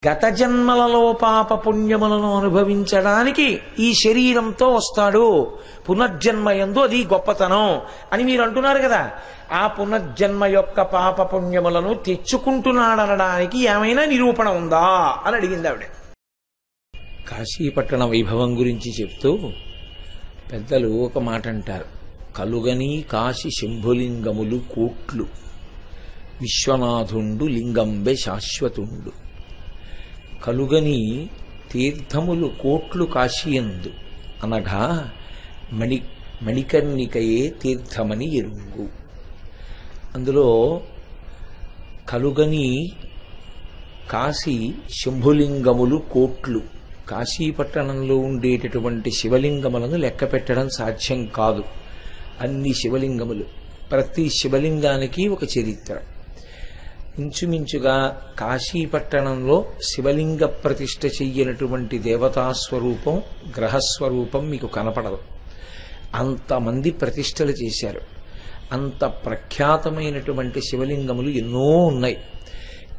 గత జన్మలలో పాప పుణ్యములను అనుభవించడానికి ఈ శరీరంతో వస్తాడు, పునర్జన్మయందు అది గొప్పతనం అని మీరు అంటున్నారు కదా. ఆ పునర్జన్మ యొక్క పాప పుణ్యములను తెచ్చుకుంటున్నాడనడానికి ఏమైనా నిరూపణ ఉందా అని అడిగింది ఆవిడ. కాశీపట్టణ వైభవం గురించి చెప్తూ పెద్దలు ఒక మాట అంటారు, కలుగని కాశీ శంభులింగములు కోట్లు, విశ్వనాథుండు లింగంబె శాశ్వతుండు. కలుగని తీర్థములు కోట్లు కాశీయందు అనగా మణికర్ణికయే తీర్థమని ఎరుంగు. అందులో కలుగని కాశీ శంభులింగములు కోట్లు, కాశీపట్టణంలో ఉండేటటువంటి శివలింగములను లెక్క పెట్టడం సాధ్యం కాదు. అన్ని శివలింగములు, ప్రతి శివలింగానికి ఒక చరిత్ర. ఇంచుమించుగా కాశీపట్టణంలో శివలింగ ప్రతిష్ఠ చెయ్యనటువంటి దేవతాస్వరూపం, గ్రహస్వరూపం మీకు కనపడదు. అంతమంది ప్రతిష్టలు చేశారు. అంత ప్రఖ్యాతమైనటువంటి శివలింగములు ఎన్నో ఉన్నాయి.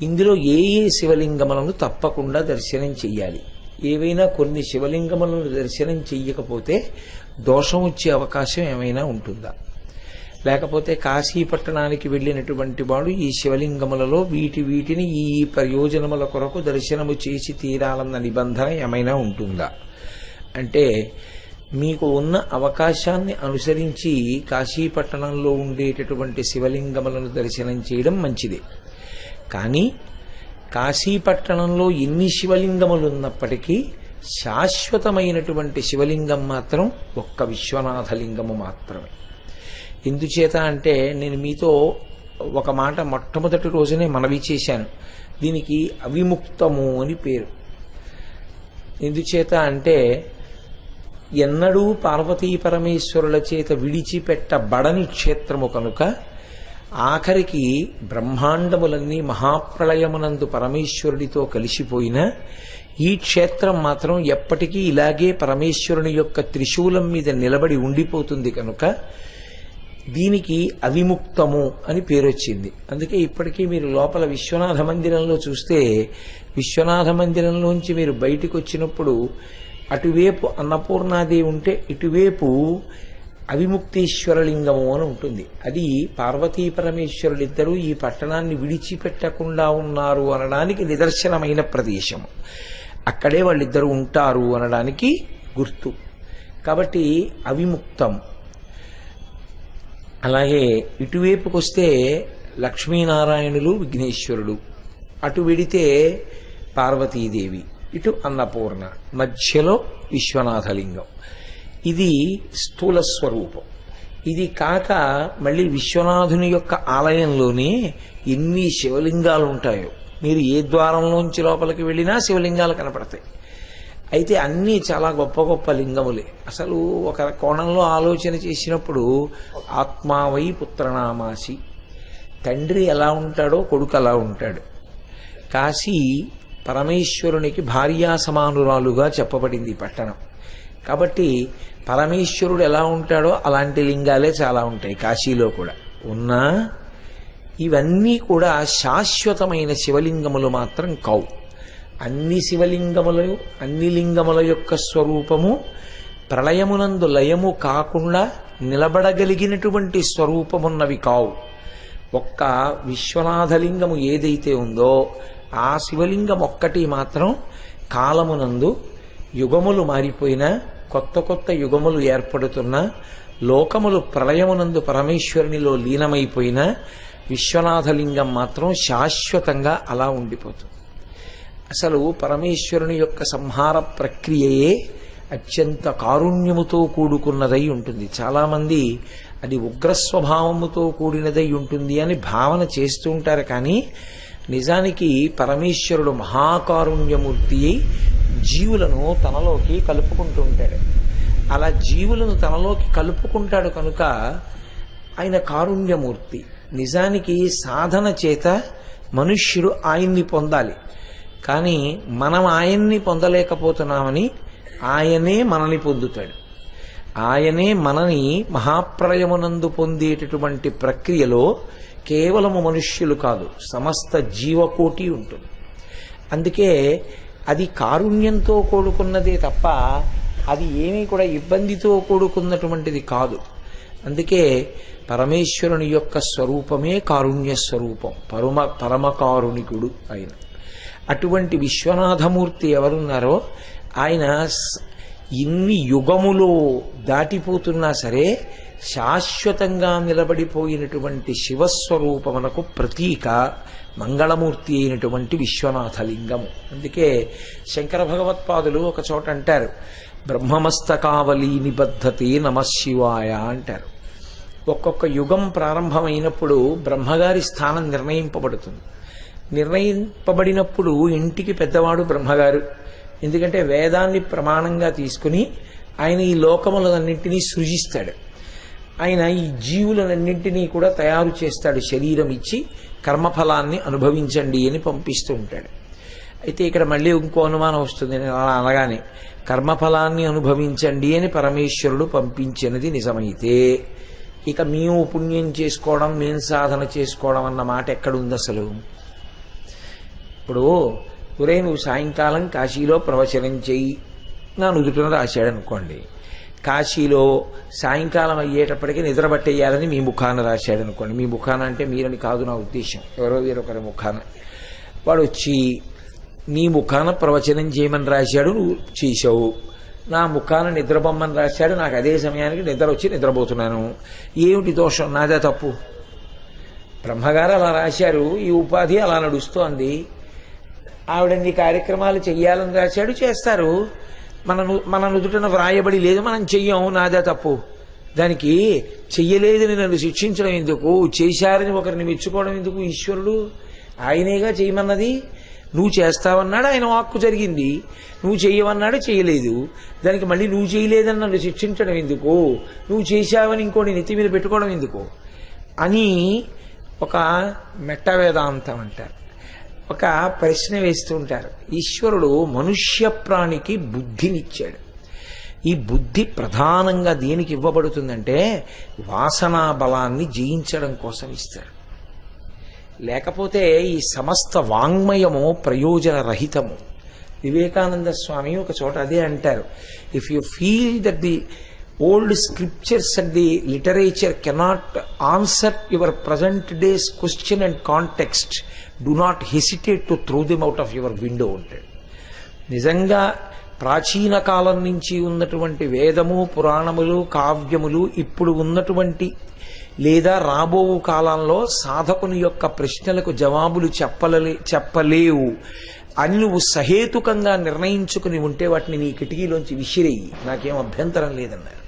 ఇందులో ఏ ఏ శివలింగములను తప్పకుండా దర్శనం చెయ్యాలి. ఏవైనా కొన్ని శివలింగములను దర్శనం చెయ్యకపోతే దోషం వచ్చే అవకాశం ఏమైనా ఉంటుందా? లేకపోతే కాశీపట్టణానికి వెళ్ళినటువంటి వాడు ఈ శివలింగములలో వీటిని ఈ ప్రయోజనముల కొరకు దర్శనము చేసి తీరాలన్న నిబంధన ఏమైనా ఉంటుందా అంటే, మీకు ఉన్న అవకాశాన్ని అనుసరించి కాశీపట్టణంలో ఉండేటటువంటి శివలింగములను దర్శనం చేయడం మంచిది. కానీ కాశీపట్టణంలో ఎన్ని శివలింగములు ఉన్నప్పటికీ శాశ్వతమైనటువంటి శివలింగం మాత్రం ఒక్క విశ్వనాథలింగము మాత్రమే. ఎందుచేత అంటే, నేను మీతో ఒక మాట మొట్టమొదటి రోజునే మనవి చేశాను, దీనికి అవిముక్తము అని పేరు. ఎందుచేత అంటే, ఎన్నడూ పార్వతీ పరమేశ్వరుల చేత విడిచిపెట్టబడని క్షేత్రము కనుక ఆఖరికి బ్రహ్మాండములన్నీ మహాప్రళయమునందు పరమేశ్వరుడితో కలిసిపోయిన ఈ క్షేత్రం మాత్రం ఎప్పటికీ ఇలాగే పరమేశ్వరుని యొక్క త్రిశూలం మీద నిలబడి ఉండిపోతుంది కనుక దీనికి అవిముక్తము అని పేరు వచ్చింది. అందుకే ఇప్పటికీ మీరు లోపల విశ్వనాథ మందిరంలో చూస్తే, విశ్వనాథ మందిరంలోంచి మీరు బయటికి వచ్చినప్పుడు అటువైపు అన్నపూర్ణాదేవి ఉంటే ఇటువైపు అవిముక్తేశ్వరలింగము అని ఉంటుంది. అది పార్వతీ పరమేశ్వరులిద్దరూ ఈ పట్టణాన్ని విడిచిపెట్టకుండా ఉన్నారు అనడానికి నిదర్శనమైన ప్రదేశము. అక్కడే వాళ్ళిద్దరూ ఉంటారు అనడానికి గుర్తు. కాబట్టి అవిముక్తం. అలాగే ఇటువైపుకి వస్తే లక్ష్మీనారాయణులు, విఘ్నేశ్వరుడు, అటు వెడితే పార్వతీదేవి, ఇటు అన్నపూర్ణ, మధ్యలో విశ్వనాథలింగం. ఇది స్థూల స్వరూపం. ఇది కాక మళ్ళీ విశ్వనాథుని యొక్క ఆలయంలోనే ఎన్ని శివలింగాలు ఉంటాయో, మీరు ఏ ద్వారంలోంచి లోపలికి వెళ్ళినా శివలింగాలు కనపడతాయి. అయితే అన్నీ చాలా గొప్ప గొప్ప లింగములే. అసలు ఒక కోణంలో ఆలోచన చేసినప్పుడు ఆత్మావై పుత్రనామాసి, తండ్రి ఎలా ఉంటాడో కొడుకు అలా ఉంటాడు. కాశీ పరమేశ్వరునికి భార్యా సమానురాలుగా చెప్పబడింది ఈ పట్టణం. కాబట్టి పరమేశ్వరుడు ఎలా ఉంటాడో అలాంటి లింగాలే చాలా ఉంటాయి కాశీలో కూడా. ఉన్నా ఇవన్నీ కూడా శాశ్వతమైన శివలింగములు మాత్రం కావు. అన్ని శివలింగములు, అన్ని లింగముల యొక్క స్వరూపము ప్రళయమునందు లయము కాకుండా నిలబడగలిగినటువంటి స్వరూపమున్నవి కావు. ఒక్క విశ్వనాథలింగము ఏదైతే ఉందో ఆ శివలింగం ఒక్కటి మాత్రం కాలమునందు యుగములు మారిపోయినా, కొత్త కొత్త యుగములు ఏర్పడుతున్నా, లోకములు ప్రళయమునందు పరమేశ్వరునిలో లీనమైపోయినా విశ్వనాథలింగం మాత్రం శాశ్వతంగా అలా ఉండిపోతుంది. అసలు పరమేశ్వరుని యొక్క సంహార ప్రక్రియయే అత్యంత కారుణ్యముతో కూడుకున్నదై ఉంటుంది. చాలామంది అది ఉగ్రస్వభావముతో కూడినదై ఉంటుంది అని భావన చేస్తూ ఉంటారు. కానీ నిజానికి పరమేశ్వరుడు మహాకారుణ్యమూర్తి జీవులను తనలోకి కలుపుకుంటూ ఉంటాడు. అలా జీవులను తనలోకి కలుపుకుంటాడు కనుక ఆయన కారుణ్యమూర్తి. నిజానికి సాధన చేత మనుష్యుడు ఆయన్ని పొందాలి. కానీ మనం ఆయన్ని పొందలేకపోతున్నామని ఆయనే మనని పొందుతాడు. ఆయనే మనని మహాప్రళయమునందు పొందేటటువంటి ప్రక్రియలో కేవలము మనుష్యులు కాదు, సమస్త జీవకోటి ఉంటుంది. అందుకే అది కారుణ్యంతో కూడుకున్నదే తప్ప అది ఏమీ కూడా ఇబ్బందితో కూడుకున్నటువంటిది కాదు. అందుకే పరమేశ్వరుని యొక్క స్వరూపమే కారుణ్య స్వరూపం, పరమ కారుణికుడు ఆయన. అటువంటి విశ్వనాథమూర్తి ఎవరున్నారో ఆయన ఇన్ని యుగములో దాటిపోతున్నా సరే శాశ్వతంగా నిలబడిపోయినటువంటి శివస్వరూపమునకు ప్రతీక మంగళమూర్తి అయినటువంటి విశ్వనాథలింగము. అందుకే శంకర భగవత్పాదులు ఒక చోట అంటారు, బ్రహ్మమస్తకావలి నిబద్ధతే నమశివాయ అంటారు. ఒక్కొక్క యుగం ప్రారంభమైనప్పుడు బ్రహ్మగారి స్థానం నిర్ణయింపబడుతుంది. నిర్ణయింపబడినప్పుడు ఇంటికి పెద్దవాడు బ్రహ్మగారు. ఎందుకంటే వేదాన్ని ప్రమాణంగా తీసుకుని ఆయన ఈ లోకములన్నింటినీ సృజిస్తాడు. ఆయన ఈ జీవులన్నింటినీ కూడా తయారు చేస్తాడు, శరీరం ఇచ్చి కర్మఫలాన్ని అనుభవించండి అని పంపిస్తూ ఉంటాడు. అయితే ఇక్కడ మళ్ళీ ఇంకో అనుమానం వస్తుంది. అలా అనగానే కర్మఫలాన్ని అనుభవించండి అని పరమేశ్వరుడు పంపించినది నిజమైతే ఇక మేము పుణ్యం చేసుకోవడం, మేము సాధన చేసుకోవడం అన్న మాట ఎక్కడుంది అసలు? ఇప్పుడు ఒరే నువ్వు సాయంకాలం కాశీలో ప్రవచనం చెయ్యి నా నుదుటిన రాశాడు అనుకోండి, కాశీలో సాయంకాలం అయ్యేటప్పటికీ నిద్రపట్టేయాలని మీ ముఖాన రాశాడు అనుకోండి. మీ ముఖాన అంటే మీరని కాదు నా ఉద్దేశం, ఎవరో వేరొకరి ముఖాన. వాడు వచ్చి నీ ముఖాన ప్రవచనం చేయమని రాశాడు, నువ్వు చేసావు. నా ముఖాన నిద్రబొమ్మని రాశాడు, నాకు అదే సమయానికి నిద్ర వచ్చి నిద్రపోతున్నాను. ఏమిటి దోషం? నాదే తప్పు. బ్రహ్మగారు అలా రాశారు, ఈ ఉపాధి అలా నడుస్తోంది. ఆవిడన్ని కార్యక్రమాలు చెయ్యాలని రాశాడు, చేస్తారు. మన నుదుటన వ్రాయబడి లేదు, మనం చెయ్యం, నాదే తప్పు. దానికి చెయ్యలేదని నన్ను శిక్షించడం ఎందుకు? చేశారని ఒకరిని మెచ్చుకోవడం ఎందుకు? ఈశ్వరుడు ఆయనేగా చేయమన్నది. నువ్వు చేస్తావన్నాడు, ఆయన వాక్కు జరిగింది. నువ్వు చెయ్యవన్నాడు, చేయలేదు. దానికి మళ్ళీ నువ్వు చేయలేదని నన్ను శిక్షించడం ఎందుకు? నువ్వు చేశావని ఇంకోటి నెత్తి మీద పెట్టుకోవడం ఎందుకు అని ఒక మెట్ట వేదాంతం అంటారు. ఒక ప్రశ్న వేస్తూ ఉంటారు. ఈశ్వరుడు మనుష్య ప్రాణికి బుద్ధినిచ్చాడు. ఈ బుద్ధి ప్రధానంగా దేనికి ఇవ్వబడుతుందంటే వాసనా బలాన్ని జయించడం కోసం ఇస్తాడు. లేకపోతే ఈ సమస్త వాంగ్మయము ప్రయోజన రహితము. వివేకానంద స్వామి ఒక చోట అదే అంటారు, if you feel that the old scriptures and the literature cannot answer your present days question and context, do not hesitate to throw them out of your window అంటాడు. నిజంగా ప్రాచీన కాలం నుంచి ఉన్నటువంటి వేదము, పురాణములు, కావ్యములు ఇప్పుడు ఉన్నటువంటి లేదా రాబో కాలంలో సాధకుని యొక్క ప్రశ్నలకు జవాబులు చెప్పలేవు అని నువ్వు సహేతుకంగా నిర్ణయించుకుని ఉంటే వాటిని నీ కిటికీలోంచి విసిరేయి, నాకేం అభ్యంతరం లేదన్నారు.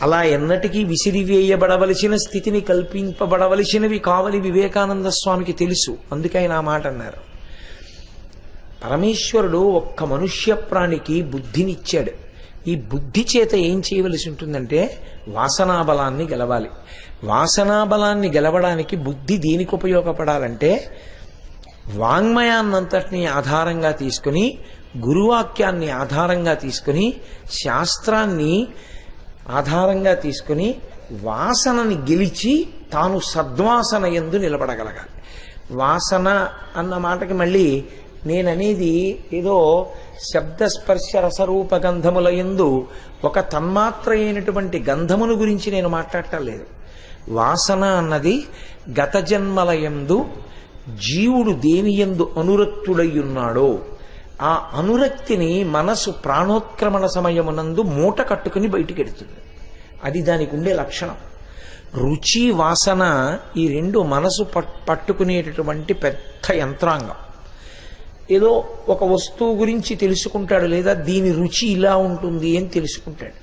అలా ఎన్నటికీ విసిరివేయబడవలసిన స్థితిని కల్పింపబడవలసినవి కావని వివేకానంద స్వామికి తెలుసు. అందుకే ఆయన ఆ మాట అన్నారు. పరమేశ్వరుడు ఒక్క మనుష్య ప్రాణికి బుద్ధినిచ్చాడు. ఈ బుద్ధి చేత ఏం చేయవలసి ఉంటుందంటే వాసనాబలాన్ని గెలవాలి. వాసనాబలాన్ని గెలవడానికి బుద్ధి దేనికి ఉపయోగపడాలంటే వాంగ్మయాన్నంతటినీ ఆధారంగా తీసుకుని, గురువాక్యాన్ని ఆధారంగా తీసుకుని, శాస్త్రాన్ని ఆధారంగా తీసుకుని వాసనని గెలిచి తాను సద్వాసన యందు నిలబడగలగాలి. వాసన అన్న మాటకి మళ్ళీ నేననేది ఏదో శబ్దస్పర్శ రసరూప గంధముల యందు ఒక తన్మాత్ర అయినటువంటి గంధమును గురించి నేను మాట్లాడటం లేదు. వాసన అన్నది గత జన్మల యందు జీవుడు దేని యందు అనురక్తుడయ్యున్నాడో ఆ అనురక్తిని మనసు ప్రాణోత్క్రమణ సమయమునందు మూట కట్టుకుని బయటికెడుతుంది. అది దానికి ఉండే లక్షణం. రుచి, వాసన ఈ రెండు మనసు పట్టుకునేటటువంటి పెద్ద యంత్రాంగం. ఏదో ఒక వస్తువు గురించి తెలుసుకుంటాడు, లేదా దీని రుచి ఇలా ఉంటుంది అని తెలుసుకుంటాడు.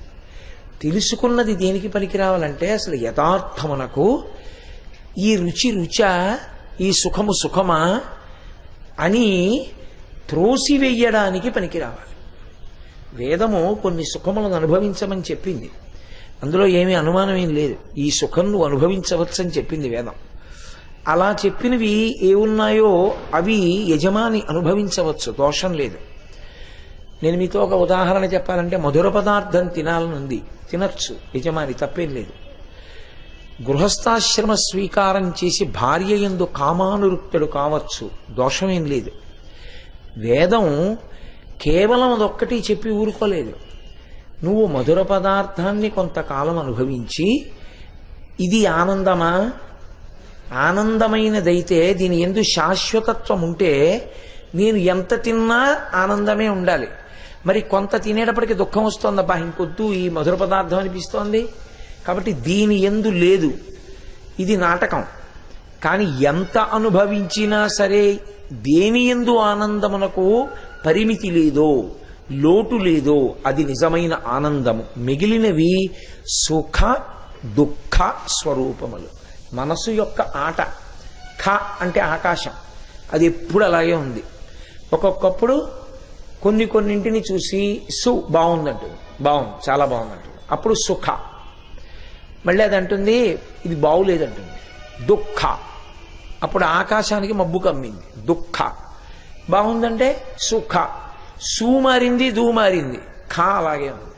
తెలుసుకున్నది దేనికి పనికి రావాలంటే అసలు యథార్థమునకు ఈ రుచి రుచా, ఈ సుఖము సుఖమా అని త్రోసివేయడానికి పనికి రావాలి. వేదము కొన్ని సుఖములను అనుభవించమని చెప్పింది, అందులో ఏమీ అనుమానం ఏం లేదు. ఈ సుఖం నువ్వు అనుభవించవచ్చని చెప్పింది వేదం. అలా చెప్పినవి ఏమున్నాయో అవి యజమాని అనుభవించవచ్చు, దోషం లేదు. నేను మీతో ఒక ఉదాహరణ చెప్పాలంటే మధుర పదార్థం తినాలనుంది, తినచ్చు యజమాని, తప్పేం లేదు. గృహస్థాశ్రమ స్వీకారం చేసి భార్య యందు కామానురుక్తుడు కావచ్చు, దోషమేం లేదు. వేదం కేవలం అదొక్కటి చెప్పి ఊరుకోలేదు. నువ్వు మధుర పదార్థాన్ని కొంతకాలం అనుభవించి ఇది ఆనందమా, ఆనందమైనదైతే దీని యందు శాశ్వతత్వం ఉంటే నేను ఎంత తిన్నా ఆనందమే ఉండాలి. మరి కొంత తినేటప్పటికి దుఃఖం వస్తోందబ్బా, ఇంకొద్దు ఈ మధుర పదార్థం అనిపిస్తోంది, కాబట్టి దీని యందు లేదు, ఇది నాటకం. కానీ ఎంత అనుభవించినా సరే దేని యందు ఆనందమునకు పరిమితి లేదో, లోటు లేదో అది నిజమైన ఆనందము. మిగిలినవి సుఖ దుఃఖ స్వరూపములు. మనసు యొక్క ఆట. ఖ అంటే ఆకాశం, అది ఎప్పుడు అలాగే ఉంది. ఒక్కొక్కప్పుడు కొన్నింటిని చూసి బాగుందంటుంది, బాగుంది, చాలా బాగుందంటుంది, అప్పుడు సుఖ. మళ్ళీ అది అంటుంది ఇది బాగులేదంటుంది, దుఃఖ. అప్పుడు ఆకాశానికి మబ్బు కమ్మింది, దుఃఖ. బాగుందంటే సుఖ. సు మారింది, దూ మారింది, ఖ అలాగే ఉంది.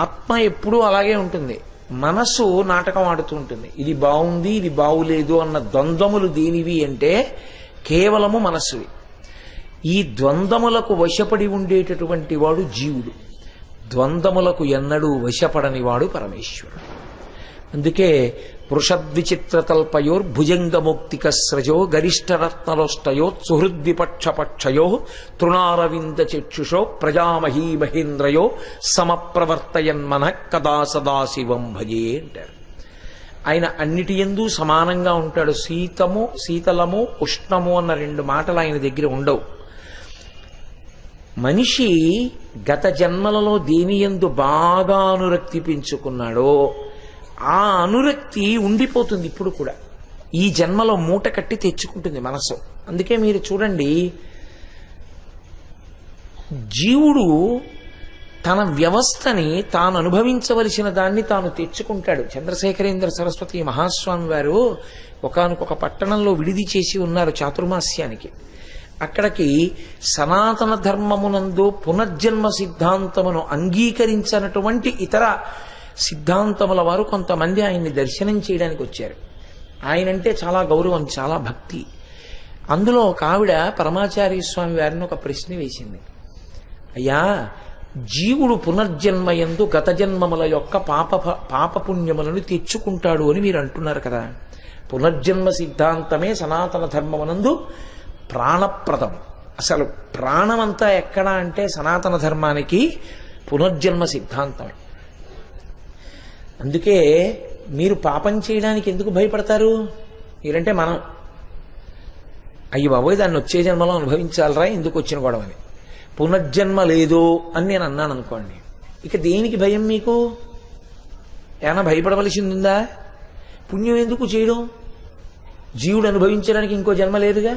ఆత్మ ఎప్పుడూ అలాగే ఉంటుంది. మనసు నాటకం ఆడుతూ ఉంటుంది. ఇది బాగుంది, ఇది బాగులేదు అన్న ద్వంద్వములు దేనివి అంటే కేవలము మనస్సువి. ఈ ద్వంద్వములకు వశపడి ఉండేటటువంటి వాడు జీవుడు, ద్వంద్వములకు ఎన్నడూ వశపడని వాడు పరమేశ్వరుడు. అందుకే వృషద్విచిత్రతల్పయోర్ భుజంగముక్తిక స్రజో గరిష్టరత్నలోష్టయో సుహృద్విపక్షపక్షయో తృణారవింద చక్షుషో ప్రజామహీ మహేంద్రయో సమప్రవర్తయన్మన కదా సదాశివం భజే అంటారు. ఆయన అన్నిటి యందు సమానంగా ఉంటాడు. శీతలము ఉష్ణము అన్న రెండు మాటలు ఆయన దగ్గర ఉండవు. మనిషి గత జన్మలలో దేని యందు బాగా అనురక్తి పెంచుకున్నాడో ఆ అనురక్తి ఉండిపోతుంది ఇప్పుడు కూడా. ఈ జన్మలో మూట కట్టి తెచ్చుకుంటుంది మనసు. అందుకే మీరు చూడండి, జీవుడు తన వ్యవస్థని తాను అనుభవించవలసిన దాన్ని తాను తెచ్చుకుంటాడు. చంద్రశేఖరేంద్ర సరస్వతి మహాస్వామి వారు ఒకానొక పట్టణంలో విడిది చేసి ఉన్నారు చాతుర్మాస్యానికి. అక్కడికి సనాతన ధర్మమునందు పునర్జన్మ సిద్ధాంతమును అంగీకరించినటువంటి ఇతర సిద్ధాంతముల వారు కొంతమంది ఆయన్ని దర్శనం చేయడానికి వచ్చారు. ఆయనంటే చాలా గౌరవం, చాలా భక్తి. అందులో ఒక ఆవిడ పరమాచార్య స్వామి వారిని ఒక ప్రశ్న వేసింది. అయ్యా, జీవుడు పునర్జన్మయందు గత జన్మముల యొక్క పాపపుణ్యములను తెచ్చుకుంటాడు అని మీరు అంటున్నారు కదా. పునర్జన్మ సిద్ధాంతమే సనాతన ధర్మమునందు ప్రాణప్రదం. అసలు ప్రాణమంతా ఎక్కడ అంటే సనాతన ధర్మానికి పునర్జన్మ సిద్ధాంతమే. అందుకే మీరు పాపం చేయడానికి ఎందుకు భయపడతారు? మీరంటే మనం అయ్యి బాబోయ్ దాన్ని వచ్చే జన్మలో అనుభవించాలరా, ఎందుకు వచ్చిన గొడవని. పునర్జన్మ లేదు అని నేను అన్నాను అనుకోండి, ఇక దేనికి భయం మీకు? ఏమైనా భయపడవలసింది ఉందా? పుణ్యం ఎందుకు చేయడం? జీవుడు అనుభవించడానికి ఇంకో జన్మ లేదుగా.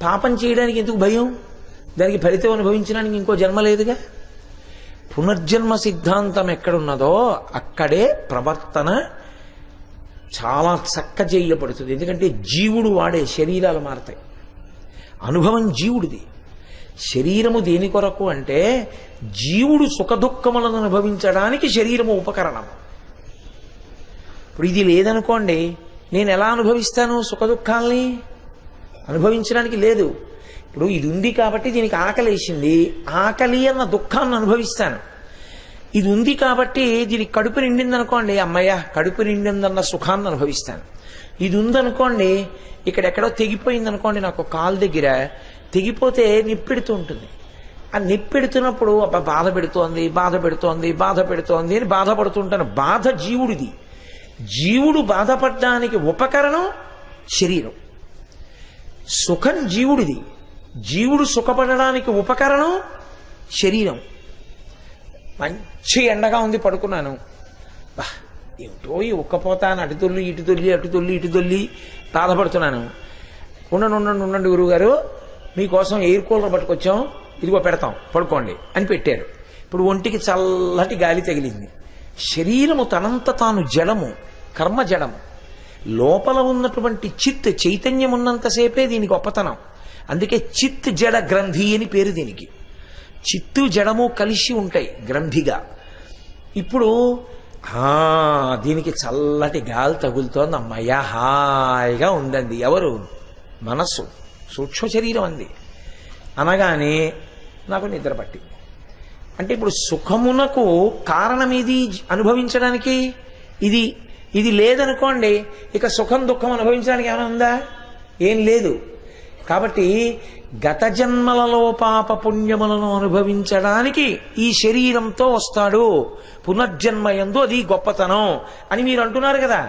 పాపం చేయడానికి ఎందుకు భయం? దానికి ఫలితం అనుభవించడానికి ఇంకో జన్మ లేదుగా. పునర్జన్మ సిద్ధాంతం ఎక్కడున్నదో అక్కడే ప్రవర్తన చాలా చక్క చేయబడుతుంది. ఎందుకంటే జీవుడు వాడే శరీరాలు మారతాయి. అనుభవం జీవుడిది. శరీరము దేని కొరకు అంటే జీవుడు సుఖదుఖములను అనుభవించడానికి శరీరము ఉపకరణం. ఇప్పుడు ఇది లేదనుకోండి, నేను ఎలా అనుభవిస్తాను? సుఖదుఖాల్ని అనుభవించడానికి లేదు. ఇప్పుడు ఇది ఉంది కాబట్టి దీనికి ఆకలి వేసింది, ఆకలి అన్న దుఃఖాన్ని అనుభవిస్తాను. ఇది ఉంది కాబట్టి దీనికి కడుపు నిండింది అనుకోండి, అమ్మయ్య కడుపు నిండిందన్న సుఖాన్ని అనుభవిస్తాను. ఇది ఉందనుకోండి, ఇక్కడెక్కడో తెగిపోయింది అనుకోండి, నాకు కాలు దగ్గర తెగిపోతే నిప్పెడుతూ ఉంటుంది. ఆ నిప్పెడుతున్నప్పుడు అబ్బా బాధ పెడుతోంది అని బాధపడుతుంటాను. బాధ జీవుడిది. జీవుడు బాధపడడానికి ఉపకరణం శరీరం. సుఖం జీవుడిది. జీవుడు సుఖపడడానికి ఉపకరణం శరీరం. మంచి ఎండగా ఉంది, పడుకున్నాను, ఏమిటో ఈ ఉక్కపోతాను, అటు తొల్లి బాధపడుతున్నాను. ఉండండి గురువుగారు, మీకోసం ఎయిర్ కూలర్ పట్టుకొచ్చాం, ఇదిగో పెడతాం, పడుకోండి అని పెట్టారు. ఇప్పుడు ఒంటికి చల్లటి గాలి తగిలింది. శరీరము తనంత తాను జడము, కర్మ జడము. లోపల ఉన్నటువంటి చిత్ చైతన్యం ఉన్నంతసేపే దీని గొప్పతనం. అందుకే చిత్ జడ గ్రంథి అని పేరు దీనికి. చిత్తు జడము కలిసి ఉంటాయి గ్రంథిగా. ఇప్పుడు దీనికి చల్లటి గాలి తగులుతోంది, అమ్మయ్య హాయిగా ఉందండి. ఎవరు? మనస్సు సూక్ష్మ శరీరం అంది. అనగానే నాకు నిద్ర పట్టింది. అంటే ఇప్పుడు సుఖమునకు కారణమేది అనుభవించడానికి? ఇది ఇది లేదనుకోండి, ఇక సుఖం దుఃఖం అనుభవించడానికి ఏమైనా ఉందా? ఏం లేదు. కాబట్టి గత జన్మలలో పాప పుణ్యములను అనుభవించడానికి ఈ శరీరంతో వస్తాడు. పునర్జన్మయందు అది గొప్పతనం అని మీరు అంటున్నారు కదా.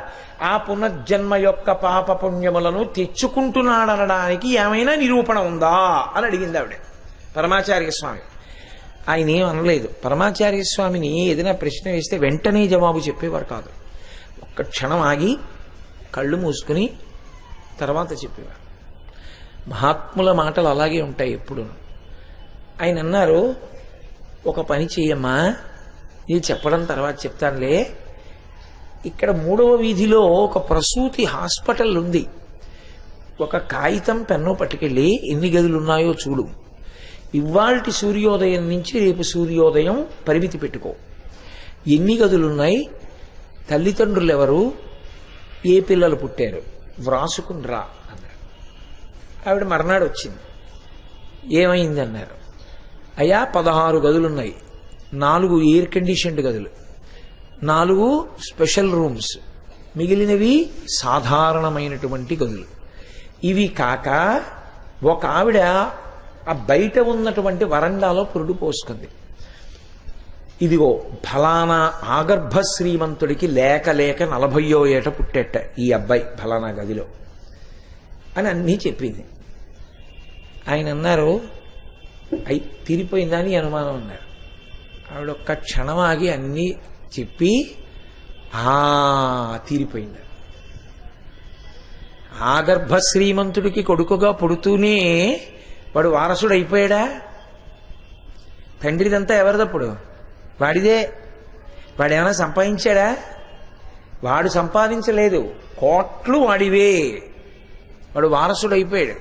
ఆ పునర్జన్మ యొక్క పాప పుణ్యములను తెచ్చుకుంటున్నాడనడానికి ఏమైనా నిరూపణ ఉందా అని అడిగింది ఆవిడ పరమాచార్య స్వామి. ఆయన ఏం అనలేదు. పరమాచార్య స్వామిని ఏదైనా ప్రశ్న వేస్తే వెంటనే జవాబు చెప్పేవారు కాదు. ఒక్క క్షణం ఆగి కళ్ళు మూసుకుని తర్వాత చెప్పేవారు. మహాత్ముల మాటలు అలాగే ఉంటాయి ఎప్పుడు. ఆయన అన్నారు, ఒక పని చెయ్యమ్మా, ఇది చెప్పడం తర్వాత చెప్తానులే. ఇక్కడ 3వ వీధిలో ఒక ప్రసూతి హాస్పిటల్ ఉంది. ఒక కాగితం పెన్ను పట్టుకెళ్ళి ఎన్ని గదులు ఉన్నాయో చూడు. ఇవాల్టి సూర్యోదయం నుంచి రేపు సూర్యోదయం పరిమితి పెట్టుకో. ఎన్ని గదులున్నాయి, తల్లిదండ్రులు ఎవరు, ఏ పిల్లలు పుట్టారు వ్రాసుకుని రా అన్నారు. ఆవిడ మర్నాడు వచ్చింది. ఏమైంది అన్నారు. అయ్యా 16 గదులున్నాయి, 4 ఎయిర్ కండిషన్డ్ గదులు, 4 స్పెషల్ రూమ్స్, మిగిలినవి సాధారణమైనటువంటి గదులు. ఇవి కాక ఒక ఆవిడ ఆ బయట ఉన్నటువంటి వరండాలో పురుడు పోసుకుంది. ఇదిగో ఫలానా ఆగర్భ శ్రీమంతుడికి లేక లేక 40వ ఏట పుట్టేట ఈ అబ్బాయి ఫలానా గదిలో అని అన్నీ చెప్పింది. ఆయన అన్నారు, అయి తీరిపోయిందని అనుమానం అన్నారు. ఆవిడ ఒక్క క్షణం ఆగి అన్నీ చెప్పి తీరిపోయింది. ఆగర్భ శ్రీమంతుడికి కొడుకుగా పుడుతూనే వాడు వారసుడు అయిపోయాడా? తండ్రిదంతా ఎవరిదప్పుడు? వాడిదే. వాడేమైనా సంపాదించాడా? వాడు సంపాదించలేదు, కోట్లు వాడివే. వాడు వారసుడు అయిపోయాడు.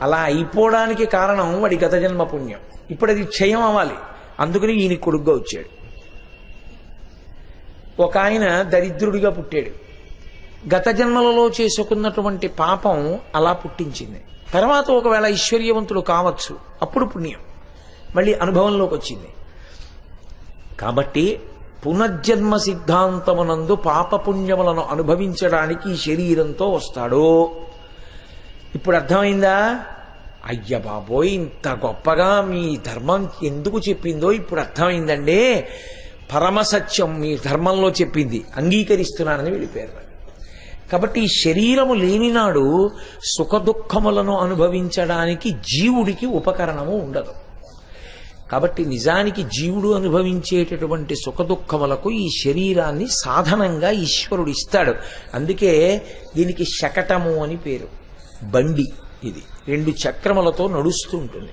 అలా అయిపోవడానికి కారణం వాడి గత జన్మ పుణ్యం. ఇప్పుడు అది క్షయం అవ్వాలి, అందుకని ఈయన కొడుగ్గా వచ్చాడు. ఒక ఆయన దరిద్రుడిగా పుట్టాడు. గత జన్మలలో చేసుకున్నటువంటి పాపం అలా పుట్టించింది. తర్వాత ఒకవేళ ఐశ్వర్యవంతుడు కావచ్చు, అప్పుడు పుణ్యం మళ్ళీ అనుభవంలోకి వచ్చింది. కాబట్టి పునర్జన్మ సిద్ధాంతమునందు పాపపుణ్యములను అనుభవించడానికి ఈ శరీరంతో వస్తాడు. ఇప్పుడు అర్థమైందా? అయ్య బాబోయ్, ఇంత గొప్పగా మీ ధర్మం ఎందుకు చెప్పిందో ఇప్పుడు అర్థమైందండి. పరమసత్యం మీ ధర్మంలో చెప్పింది, అంగీకరిస్తున్నానని వెళ్ళిపోయారు. కాబట్టి ఈ శరీరము లేనినాడు సుఖ దుఃఖములను అనుభవించడానికి జీవుడికి ఉపకరణము ఉండదు. కాబట్టి నిజానికి జీవుడు అనుభవించేటటువంటి సుఖ దుఃఖములకు ఈ శరీరాన్ని సాధనంగా ఈశ్వరుడు ఇస్తాడు. అందుకే దీనికి శకటము అని పేరు. బండి ఇది 2 చక్రములతో నడుస్తూ ఉంటుంది.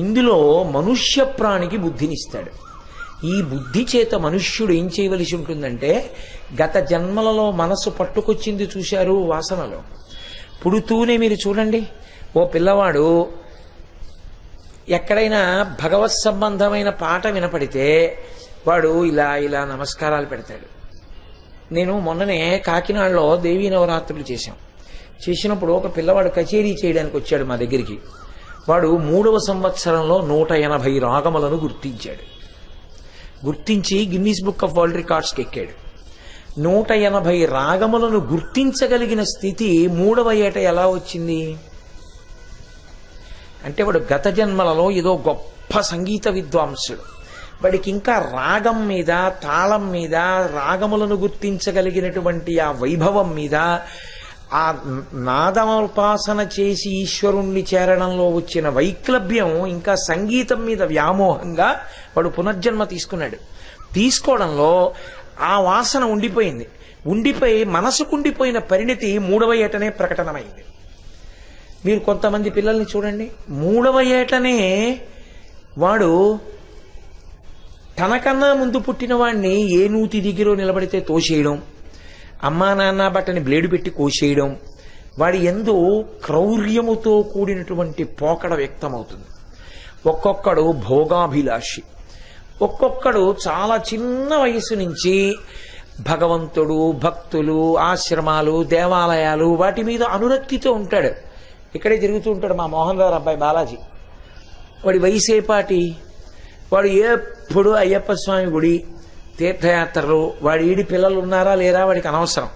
ఇందులో మనుష్య ప్రాణికి బుద్ధినిస్తాడు. ఈ బుద్ధి చేత మనుష్యుడు ఏం చేయవలసి ఉంటుందంటే, గత జన్మలలో మనసు పట్టుకొచ్చింది చూశారు వాసనలో. పుడుతూనే మీరు చూడండి, ఓ పిల్లవాడు ఎక్కడైనా భగవత్ సంబంధమైన పాట వినపడితే వాడు ఇలా ఇలా నమస్కారాలు పెడతాడు. నేను మొన్ననే కాకినాడలో దేవీ నవరాత్రులు చేసినప్పుడు ఒక పిల్లవాడు కచేరీ చేయడానికి వచ్చాడు మా దగ్గరికి. వాడు 3వ సంవత్సరంలో 180 రాగములను గుర్తించి గిన్నీస్ బుక్ ఆఫ్ వరల్డ్ రికార్డ్స్కి ఎక్కాడు. 180 రాగములను గుర్తించగలిగిన స్థితి 3వ ఏట ఎలా వచ్చింది అంటే, వాడు గత జన్మలలో ఏదో గొప్ప సంగీత విద్వాంసుడు. వాడికి ఇంకా రాగం మీద, తాళం మీద, రాగములను గుర్తించగలిగినటువంటి ఆ వైభవం మీద, ఆ నాదోపాసన చేసి ఈశ్వరుణ్ణి చేరడంలో వచ్చిన వైక్లభ్యం, ఇంకా సంగీతం మీద వ్యామోహంగా వాడు పునర్జన్మ తీసుకున్నాడు. తీసుకోవడంలో ఆ వాసన ఉండిపోయి మనసుకుండిపోయిన పరిణతి 3వ ఏటనే ప్రకటనమైంది. మీరు కొంతమంది పిల్లల్ని చూడండి, 3వ ఏటనే వాడు తనకన్నా ముందు పుట్టిన వాడిని ఏ నూతి దిగిరో నిలబడితే తోసేయడం, అమ్మా నాన్న బట్టని బ్లేడు పెట్టి కోసేయడం, వాడి యందు క్రౌర్యముతో కూడినటువంటి పోకడ వ్యక్తమవుతుంది. ఒక్కొక్కడు భోగాభిలాషి, ఒక్కొక్కడు చాలా చిన్న వయసు నుంచి భగవంతుడు, భక్తులు, ఆశ్రమాలు, దేవాలయాలు వాటి మీద అనురక్తితో ఉంటాడు. ఇక్కడే తిరుగుతూ ఉంటాడు మా మోహన్ రావు అబ్బాయి బాలాజీ. వాడి వయసేపాటి, వాడు ఎప్పుడు అయ్యప్ప స్వామి గుడి, తీర్థయాత్రలు, వాడి ఈడి పిల్లలు ఉన్నారా లేరా వాడికి అనవసరం.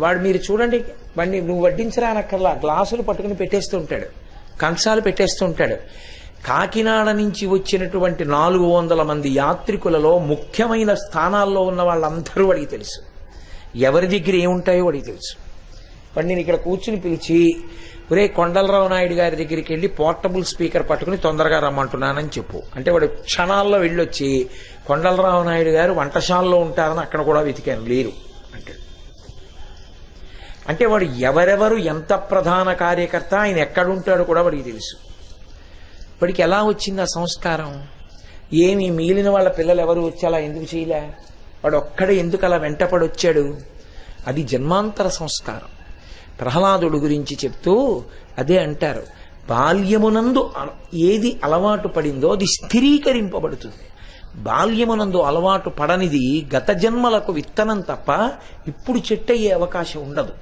వాడు మీరు చూడండి, వాడిని నువ్వు వడ్డించరా అనక్కర్లా, గ్లాసులు పట్టుకుని పెట్టేస్తూ ఉంటాడు, కంచాలు పెట్టేస్తూ ఉంటాడు. కాకినాడ నుంచి వచ్చినటువంటి 400 మంది యాత్రికులలో ముఖ్యమైన స్థానాల్లో ఉన్న వాళ్ళందరూ వాడికి తెలుసు. ఎవరి దగ్గర ఏముంటాయో వాడికి తెలుసు. వాడు నేను ఇక్కడ కూర్చుని పిలిచి, ఒరే కొండలరావు నాయుడు గారి దగ్గరికి వెళ్ళి పోర్టబుల్ స్పీకర్ పట్టుకుని తొందరగా రమ్మంటున్నానని చెప్పు అంటే వాడు క్షణాల్లో వెళ్ళొచ్చి కొండలరావు నాయుడు గారు వంటశాలలో ఉంటారని అక్కడ కూడా వెతికాను, లేరు అంటాడు. అంటే వాడు ఎవరెవరు ఎంత ప్రధాన కార్యకర్త, ఆయన ఎక్కడుంటాడో కూడా వాడికి తెలుసు. వాడికి ఎలా వచ్చింది ఆ సంస్కారం? ఏమి మిగిలిన వాళ్ళ పిల్లలు ఎవరు వచ్చి అలా ఎందుకు చేయలే? వాడు ఒక్కడే ఎందుకు అలా వెంటపడి వచ్చాడు? అది జన్మాంతర సంస్కారం. ప్రహ్లాదుడు గురించి చెప్తూ అదే అంటారు, బాల్యమునందు ఏది అలవాటు పడిందో అది స్థిరీకరింపబడుతుంది. బాల్యమునందు అలవాటు పడనిది గత జన్మలకు విత్తనం తప్ప ఇప్పుడు చెట్టయ్యే అవకాశం ఉండదు.